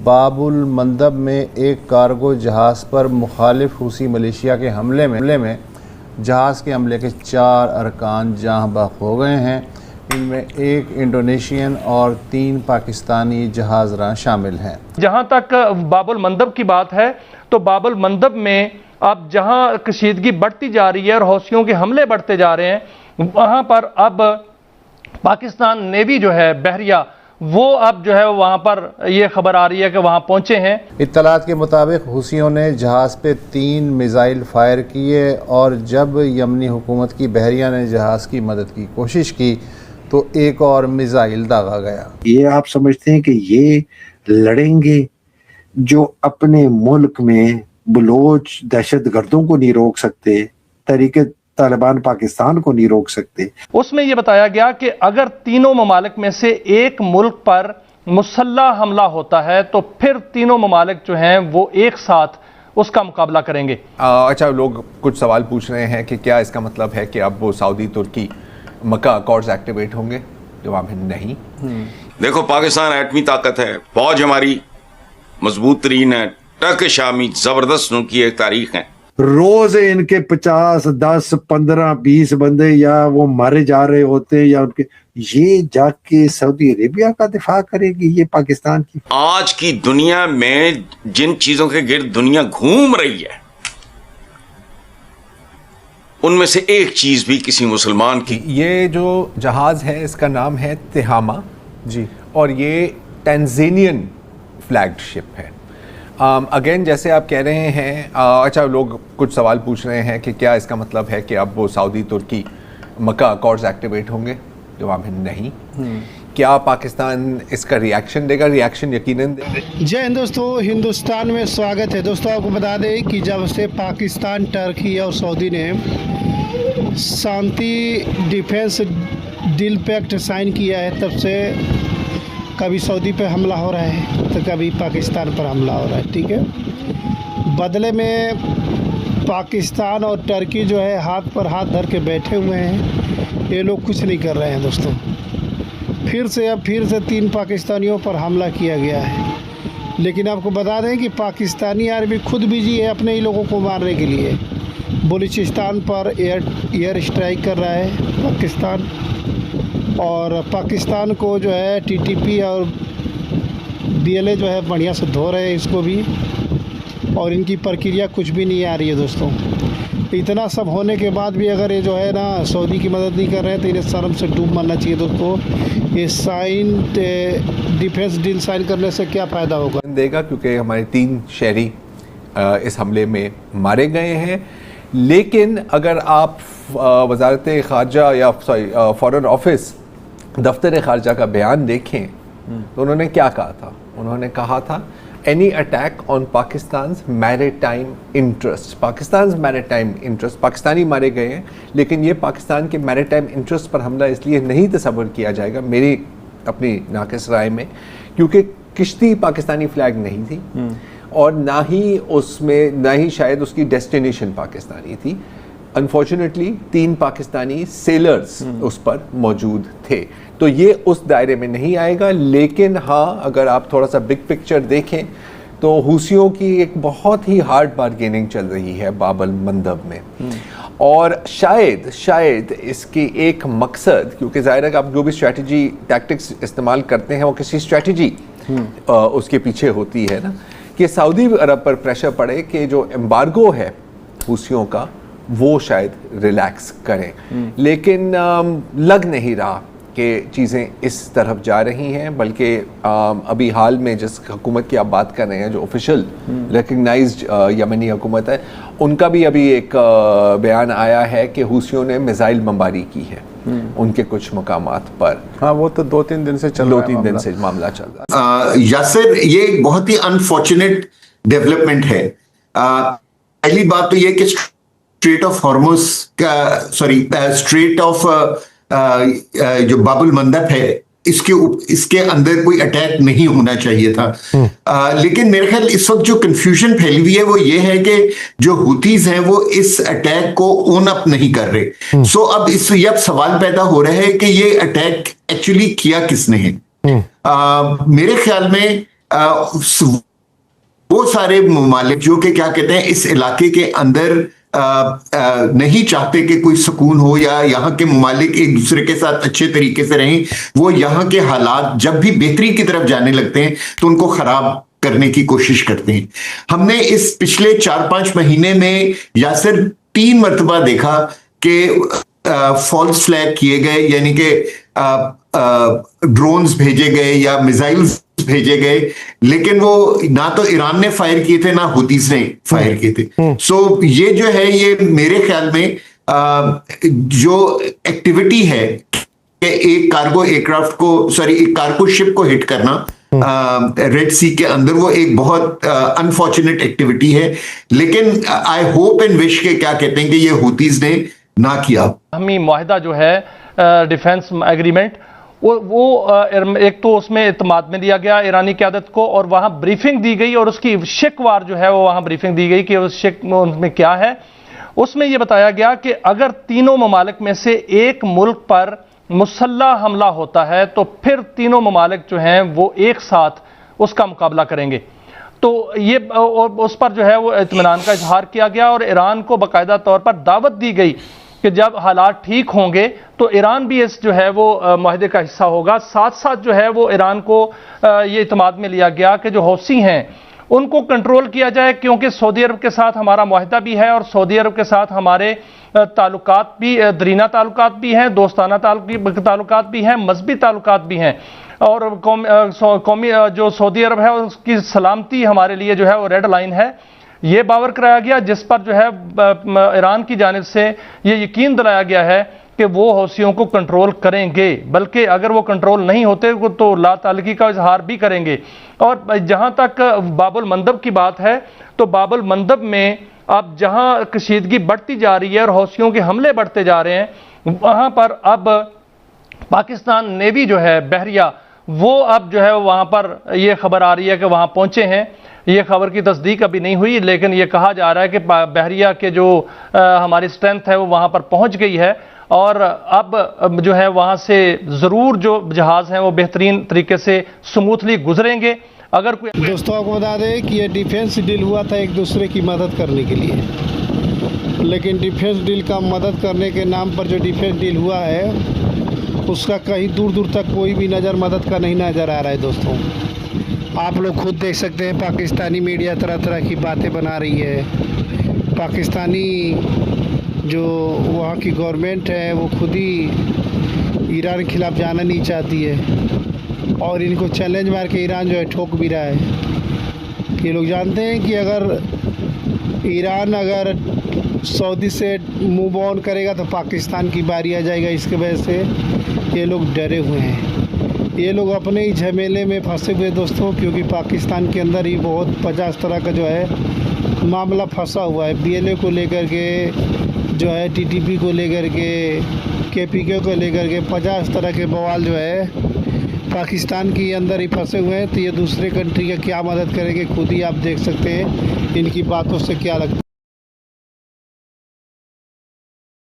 बाबुल मंदब में एक कार्गो जहाज़ पर मुखालिफ हूसी मलेशिया के हमले में जहाज़ के हमले के 4 अरकान जहाँ बहक हो गए हैं। इनमें एक इंडोनेशियन और 3 पाकिस्तानी जहाज़रां शामिल हैं। जहाँ तक बाबुल मंदब की बात है तो बाबुल मंदब में अब जहाँ कशीदगी बढ़ती जा रही है और हौसियों के हमले बढ़ते जा रहे हैं, वहाँ पर अब पाकिस्तान नेवी जो है बहरिया वो अब जो है वहाँ पर ये खबर आ रही है कि वहाँ पहुँचे हैं। इत्तलात के मुताबिक हूसियों ने जहाज़ पे 3 मिज़ाइल फायर किए और जब यमनी हुकूमत की बहरिया ने जहाज़ की मदद की कोशिश की तो एक और मिज़ाइल दागा गया। ये आप समझते हैं कि ये लड़ेंगे जो अपने मुल्क में बलोच दहशतगर्दों को नहीं रोक सकते, तरीके तालिबान पाकिस्तान को नहीं रोक सकते। उसमें यह बताया गया कि अगर तीनों ममालिक में से एक मुल्क पर मुसल्लह हमला होता है तो फिर तीनों ममालिक जो हैं वो एक साथ उसका मुकाबला करेंगे। अच्छा, लोग कुछ सवाल पूछ रहे हैं कि क्या इसका मतलब है कि अब वो सऊदी तुर्की मक्का अकॉर्ड्स एक्टिवेट होंगे? जवाब है नहीं। देखो, पाकिस्तान एटमी ताकत है, फौज हमारी मजबूत तरीन है, टक शामी जबरदस्त की एक तारीख है। रोज इनके 50, 10, 15, 20 बंदे या वो मारे जा रहे होते हैं या उनके, ये जाके सऊदी अरेबिया का दिफा करेगी ये पाकिस्तान की। आज की दुनिया में जिन चीजों के गिर्द दुनिया घूम रही है उनमें से एक चीज भी किसी मुसलमान की। ये जो जहाज है इसका नाम है तिहामा जी, और ये टैंज़ानियन फ्लैग्ड शिप है। अगेन जैसे आप कह रहे हैं, अच्छा, लोग कुछ सवाल पूछ रहे हैं कि क्या इसका मतलब है कि अब वो सऊदी तुर्की मक्का अकॉर्ड्स एक्टिवेट होंगे? जवाब है नहीं। क्या पाकिस्तान इसका रिएक्शन देगा? रिएक्शन यकीनन देगा। जय हिंद दोस्तों, हिंदुस्तान में स्वागत है। दोस्तों आपको बता दें कि जब से पाकिस्तान, टर्की और सऊदी ने शांति डिफेंस डील पैक्ट साइन किया है तब से कभी सऊदी पे हमला हो रहा है तो कभी पाकिस्तान पर हमला हो रहा है। ठीक है, बदले में पाकिस्तान और टर्की जो है हाथ पर हाथ धर के बैठे हुए हैं। ये लोग कुछ नहीं कर रहे हैं दोस्तों। फिर से 3 पाकिस्तानियों पर हमला किया गया है। लेकिन आपको बता दें कि पाकिस्तानी आर्मी खुद बिजी है अपने ही लोगों को मारने के लिए। बलूचिस्तान पर एयर स्ट्राइक कर रहा है पाकिस्तान, और पाकिस्तान को जो है टीटीपी और बीएलए जो है बढ़िया से धो रहे हैं इसको भी, और इनकी प्रक्रिया कुछ भी नहीं आ रही है दोस्तों। इतना सब होने के बाद भी अगर ये जो है ना सऊदी की मदद नहीं कर रहे हैं तो इन्हें शर्म से डूब मरना चाहिए दोस्तों। ये डिफेंस डील साइन करने से क्या फ़ायदा होगा देगा, क्योंकि हमारे 3 शहरी इस हमले में मारे गए हैं। लेकिन अगर आप वजारत ख़ारजा या फॉरेन ऑफिस दफ्तर ख़ारजा का बयान देखें तो उन्होंने क्या कहा था? उन्होंने कहा था any attack on Pakistan maritime interest. Pakistan maritime interest, Pakistani मारे गए हैं लेकिन ये पाकिस्तान के मैरीटाइम इंटरेस्ट पर हमला इसलिए नहीं तसव्वुर किया जाएगा मेरी अपनी नाक़िस राय में, क्योंकि किश्ती पाकिस्तानी फ्लैग नहीं थी और ना ही शायद उसकी डेस्टिनेशन पाकिस्तानी थी। अनफॉर्चुनेटली 3 पाकिस्तानी सेलर्स उस पर मौजूद थे, तो ये उस दायरे में नहीं आएगा। लेकिन हाँ, अगर आप थोड़ा सा बिग पिक्चर देखें तो हूसियों की एक बहुत ही हार्ड बार्गेनिंग चल रही है बाबुल मंदब में, और शायद इसकी एक मकसद, क्योंकि ज़ाहिर है कि आप जो भी स्ट्रैटेजी टैक्टिक्स इस्तेमाल करते हैं वो किसी स्ट्रैटेजी उसके पीछे होती है ना, कि सऊदी अरब पर प्रेशर पड़े कि जो एम्बार्गो है हूसियों का वो शायद रिलैक्स करें। लेकिन लग नहीं रहा कि चीज़ें इस तरफ जा रही हैं, बल्कि अभी हाल में जिस हुकूमत की आप बात कर रहे हैं जो ऑफिशियल रिकग्नाइज्ड यमनी हुकूमत है, उनका भी अभी एक बयान आया है कि हूसियों ने मिसाइल बमबारी की है उनके कुछ मकामात पर। हाँ, वो तो 2-3 दिन से चल मामला चल रहा है। यासिर, ये एक बहुत ही अनफॉर्चुनेट डेवलपमेंट है। पहली बात तो ये कि स्ट्रेट ऑफ जो बाबुल मंदब है इसके अंदर कोई अटैक नहीं होना चाहिए था। लेकिन मेरे ख्याल इस वक्त जो कंफ्यूजन फैली हुई है वो ये है कि जो हुतीज हैं वो इस अटैक को ओन अप नहीं कर रहे। सो अब अब सवाल पैदा हो रहा है कि ये अटैक एक्चुअली किया किसने है। मेरे ख्याल में वो सारे ममालिक जो कि क्या कहते हैं इस इलाके के अंदर नहीं चाहते कि कोई सुकून हो या यहाँ के ममालिक एक दूसरे के साथ अच्छे तरीके से रहें, वो यहाँ के हालात जब भी बेहतरी की तरफ जाने लगते हैं तो उनको खराब करने की कोशिश करते हैं। हमने इस पिछले 4-5 महीने में या सिर्फ 3 मरतबा देखा कि फॉल्स फ्लैग किए गए, यानी कि ड्रोन्स भेजे गए या मिसाइल्स भेजे गए, लेकिन वो ना तो ईरान ने फायर किए थे ना हुतीस ने फायर किए थे। सो ये जो है ये मेरे ख्याल में जो एक्टिविटी है कि एक कार्गो एयरक्राफ्ट को एक कार्गो शिप को हिट करना रेड सी के अंदर, वो एक बहुत अनफॉर्चुनेट एक्टिविटी है। लेकिन आई होप एंड विश के क्या कहते हैं कि ये हुतीस ने ना किया। हमी मुआहिदा जो है डिफेंस एग्रीमेंट वो एक तो उसमें इत्मीनान में दिया गया ईरानी क़यादत को, और वहाँ ब्रीफिंग दी गई और उसकी शिकवार जो है वो वहाँ ब्रीफिंग दी गई कि उस शिक में क्या है। उसमें ये बताया गया कि अगर तीनों ममालिक में से एक मुल्क पर मुसल्लह हमला होता है तो फिर तीनों ममालिक जो हैं वो एक साथ उसका मुकाबला करेंगे। तो ये उस पर जो है वो इत्मीनान का इजहार किया गया और ईरान को बाकायदा तौर पर दावत दी गई कि जब हालात ठीक होंगे तो ईरान भी इस जो है वो मुआहदे का हिस्सा होगा। साथ साथ जो है वो ईरान को ये इत्मीनान में लिया गया कि जो हौसी हैं उनको कंट्रोल किया जाए, क्योंकि सऊदी अरब के साथ हमारा मुआहदा भी है और सऊदी अरब के साथ हमारे ताल्लुकात भी दरीना ताल्लुकात भी हैं, दोस्ताना ताल्लुकात भी हैं, मजहबी ताल्लुकात भी हैं, और कौमी जो सऊदी अरब है उसकी सलामती हमारे लिए जो है वो रेड लाइन है। ये बावर कराया गया जिस पर जो है ईरान की जानिब से ये यकीन दिलाया गया है कि वो हौसियों को कंट्रोल करेंगे, बल्कि अगर वो कंट्रोल नहीं होते तो ला ताल्लुकी का इजहार भी करेंगे। और जहाँ तक बाबुल मंदब की बात है तो बाबुल मंदब में अब जहाँ कशीदगी बढ़ती जा रही है और हौसियों के हमले बढ़ते जा रहे हैं, वहाँ पर अब पाकिस्तान नेवी जो है बहरिया वो अब जो है वहाँ पर ये खबर आ रही है कि वहाँ पहुँचे हैं। ये खबर की तस्दीक अभी नहीं हुई, लेकिन ये कहा जा रहा है कि बहरिया के जो हमारी स्ट्रेंथ है वो वहाँ पर पहुँच गई है और अब जो है वहाँ से ज़रूर जो जहाज़ हैं वो बेहतरीन तरीके से स्मूथली गुजरेंगे। अगर कोई दोस्तों आपको बता दें कि ये डिफेंस डील हुआ था एक दूसरे की मदद करने के लिए, लेकिन डिफेंस डील का मदद करने के नाम पर जो डिफेंस डील हुआ है उसका कहीं दूर दूर तक कोई भी मदद का नहीं नज़र आ रहा है। दोस्तों आप लोग खुद देख सकते हैं पाकिस्तानी मीडिया तरह तरह की बातें बना रही है। पाकिस्तानी जो वहाँ की गवर्नमेंट है वो खुद ही ईरान के खिलाफ़ जाना नहीं चाहती है और इनको चैलेंज मार के ईरान जो है ठोक भी रहा है। ये लोग जानते हैं कि अगर ईरान अगर सऊदी से मूव ऑन करेगा तो पाकिस्तान की बारी आ जाएगा। इसके वजह से ये लोग डरे हुए हैं, ये लोग अपने ही झमेले में फंसे हुए दोस्तों, क्योंकि पाकिस्तान के अंदर ही बहुत 50 तरह का जो है मामला फंसा हुआ है। बीएलए को लेकर के जो है, टीटीपी को लेकर के, केपीके को लेकर के 50 तरह के बवाल जो है पाकिस्तान के अंदर ही फंसे हुए हैं। तो ये दूसरे कंट्री का क्या मदद करेंगे खुद ही आप देख सकते हैं इनकी बातों से क्या लगता है।